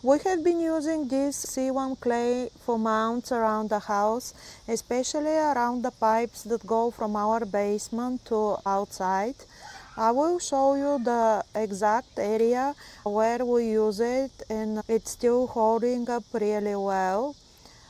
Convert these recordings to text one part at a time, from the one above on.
We have been using this sealant clay for mounts around the house, especially around the pipes that go from our basement to outside. I will show you the exact area where we use it, and it's still holding up really well.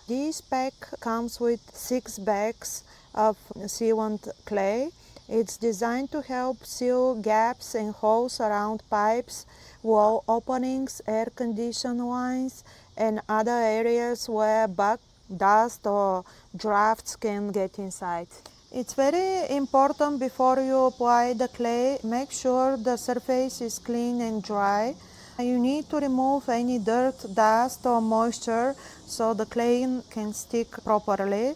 This pack comes with 6 bags of sealant clay. It's designed to help seal gaps and holes around pipes, wall openings, air condition lines, and other areas where bug, dust, or drafts can get inside. It's very important before you apply the clay, make sure the surface is clean and dry. You need to remove any dirt, dust, or moisture so the clay can stick properly.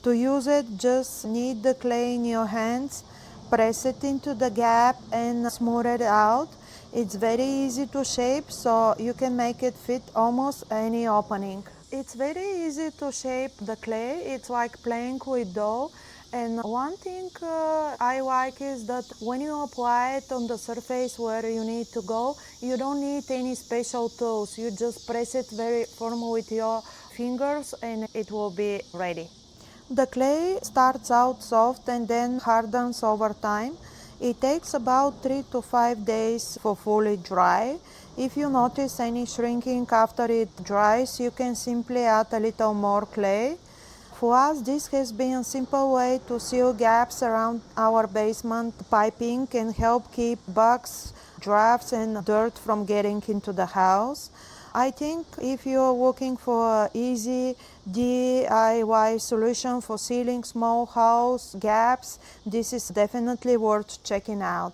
To use it, just knead the clay in your hands, press it into the gap and smooth it out. It's very easy to shape, so you can make it fit almost any opening. It's very easy to shape the clay. It's like playing with dough. And one thing I like is that when you apply it on the surface where you need to go, you don't need any special tools. You just press it very firm with your fingers and it will be ready. The clay starts out soft and then hardens over time. It takes about 3 to 5 days for fully dry. If you notice any shrinking after it dries, you can simply add a little more clay. For us, this has been a simple way to seal gaps around our basement piping and help keep bugs, drafts, and dirt from getting into the house. I think if you're looking for an easy DIY solution for sealing small house gaps, this is definitely worth checking out.